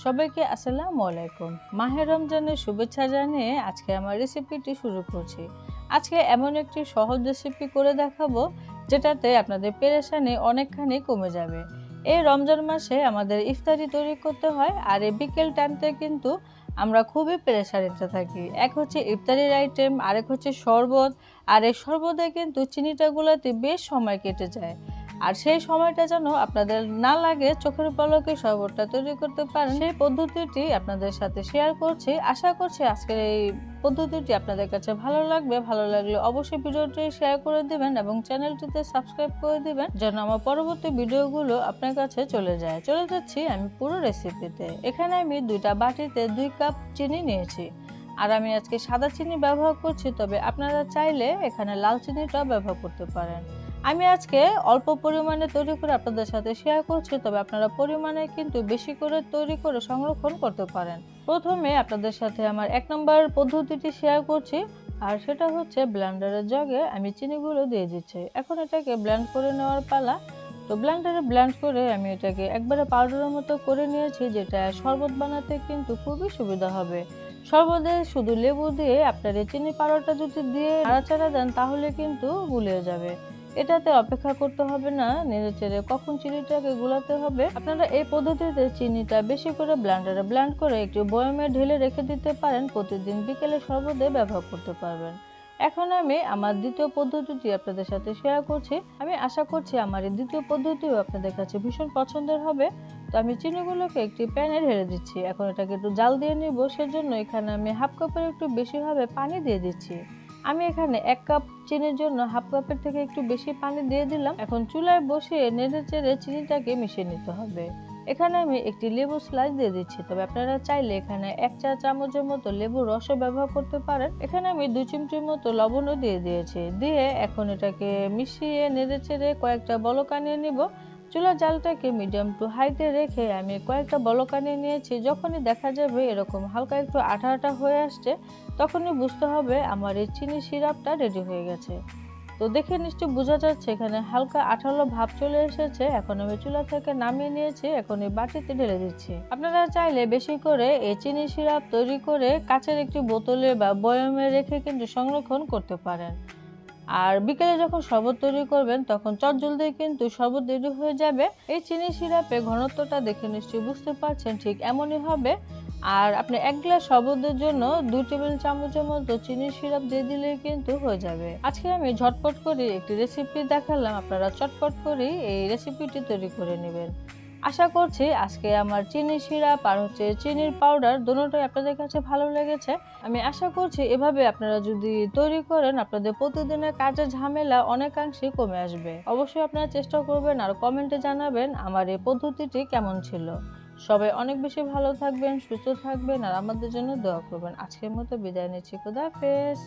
সবাইকে আসসালামু আলাইকুম। মাহে রমজানের শুভেচ্ছা জানিয়ে আজকে আমার রেসিপিটি শুরু করছি। আজকে এমন একটি সহজ রেসিপি করে দেখাবো যেটাতে আপনাদের পেরেশানি অনেকখানি কমে যাবে। এই রমজান মাসে আমাদের ইফতারি তৈরি করতে হয়, আর এই বিকেল টাইমতে কিন্তু আমরা খুবই পেরেশানিতে থাকি। এক হচ্ছে ইফতারির আইটেম, আরেক হচ্ছে শরবত, আর এই শরবতে কিন্তু চিনিটা গুলাতে বেশ সময় কেটে যায়। আর সেই সময়টা যেন আপনাদের না লাগে, চোখের পলকে শরবতটা তৈরি করতে পারেন, সেই পদ্ধতিটি আপনাদের সাথে শেয়ার করছি। আশা করছি আজকের এই পদ্ধতিটি আপনাদের কাছে ভালো লাগবে। ভালো লাগলে অবশ্যই ভিডিওটি শেয়ার করে দিবেন এবং চ্যানেলটিতে সাবস্ক্রাইব করে দিবেন যেন আমার পরবর্তী ভিডিওগুলো আপনার কাছে চলে যায়। চলে যাচ্ছি আমি পুরো রেসিপিতে। এখানে আমি 2টা বাটিতে 2 কাপ চিনি নিয়েছি, আর আমি আজকে সাদা চিনি ব্যবহার করছি, তবে আপনারা চাইলে এখানে লাল চিনিটাও ব্যবহার করতে পারেন। আমি আজকে অল্প পরিমাণে তৈরি করে আপনাদের সাথে শেয়ার করছি, তবে আপনারা পরিমাণে কিন্তু বেশি করে তৈরি করে সংরক্ষণ করতে পারেন। প্রথমে আপনাদের সাথে আমার 1 নম্বর পদ্ধতিটি শেয়ার করছি, আর সেটা হচ্ছে ব্লেন্ডারের জগে আমি চিনিগুলো দিয়ে দিচ্ছি। এখন এটাকে ব্লেন্ড করে নেওয়ার পালা। তো ব্লেন্ডারে ব্লেন্ড করে আমি এটাকে একবারে পাউডারের মতো করে নিয়েছি, যেটা শরবত বানাতে কিন্তু খুবই সুবিধা হবে। শরবতে শুধু লেবু দিয়ে আপনার এই চিনি পাউডারটা যদি দিয়ে নাড়াচাড়া দেন তাহলে কিন্তু গুলিয়ে যাবে। এটাতে অপেক্ষা করতে হবে না নেড়েচেড়ে কখন চিনিটাকে গুলাতে হবে। আপনারা এই পদ্ধতিতে চিনিটা বেশি করে ব্লেন্ডারে ব্লেন্ড করে একটু বয়ামে ঢেলে রেখে দিতে পারেন, প্রতিদিন বিকেলে শরবতে ব্যবহার করতে পারবেন। এখন আমি আমার দ্বিতীয় পদ্ধতিটি আপনাদের সাথে শেয়ার করছি। আমি আশা করছি আমার এই দ্বিতীয় পদ্ধতিও আপনাদের কাছে ভীষণ পছন্দের হবে। তো আমি চিনিগুলোকে একটি প্যানে ঢেলে দিচ্ছি। এখন এটাকে একটু জাল দিয়ে নিব, সেজন্য এখানে আমি হাফ কাপের একটু বেশিভাবে পানি দিয়ে দিচ্ছি। আমি এখানে 1 কাপ চিনির জন্য হাফ কাপের থেকে একটু বেশি পানি দিয়ে দিলাম। এখন চুলায় বসিয়ে নেড়ে চেড়ে চিনিটাকে মিশিয়ে নিতে হবে। এখানে আমি একটি লেবু স্লাইস দিয়ে দিচ্ছি, তবে আপনারা চাইলে এখানে 1 চা চামচের মতো লেবুর রসও ব্যবহার করতে পারেন। এখানে আমি 2 চিমটির মতো লবণও দিয়ে দিয়েছি। দিয়ে এখন এটাকে মিশিয়ে নেড়ে চেড়ে কয়েকটা বলক আনিয়ে নিব। চুলার জালটাকে মিডিয়াম টু হাইতে রেখে আমি কয়েকটা বলক আনিয়ে নিয়েছি। যখনই দেখা যাবে এরকম হালকা একটু আঠা আঠা হয়ে আসছে, তখনই বুঝতে হবে আমার এই চিনি সিরাপটা রেডি হয়ে গেছে। তো দেখে নিশ্চয়ই বোঝা যাচ্ছে এখানে হালকা আঠালো ভাব চলে এসেছে। এখন আমি চুলা থেকে নামিয়ে নিয়েছি, এখন এই বাটিতে ঢেলে দিচ্ছি। আপনারা চাইলে বেশি করে এই চিনি সিরাপ তৈরি করে কাচের একটি বোতলে বা বয়ামে রেখে কিন্তু সংরক্ষণ করতে পারেন। আর বিকেলে যখন শরবত তৈরি করবেন তখন চটজলদি কিন্তু শরবত রেডি হয়ে যাবে। এই চিনি সিরাপের ঘনত্বটা দেখে নিশ্চয়ই বুঝতে পারছেন, ঠিক এমনই হবে। আর আপনি 1 গ্লাস শরবতের জন্য 2 টেবিল চামচের মতো চিনি সিরাপ দিয়ে দিলেই কিন্তু হয়ে যাবে। আজকে আমি ঝটপট করে একটি রেসিপি দেখালাম, আপনারা চটপট করে এই রেসিপিটি তৈরি করে নেবেন। আশা করছি আজকে আমার চিনি সিরাপ আর হচ্ছে চিনির পাউডার দুটোই আপনাদের কাছে ভালো লেগেছে। আমি আশা করছি এভাবে আপনারা যদি তৈরি করেন আপনাদের প্রতিদিনের কাজের ঝামেলা অনেকাংশে কমে আসবে। অবশ্যই আপনারা চেষ্টা করবেন আর কমেন্টে জানাবেন আমার এই পদ্ধতিটি কেমন ছিল। সবাই অনেক বেশি ভালো থাকবেন, সুস্থ থাকবেন আর আমাদের জন্য দোয়া করবেন। আজকের মতো বিদায় নিচ্ছি। খোদা হাফেজ।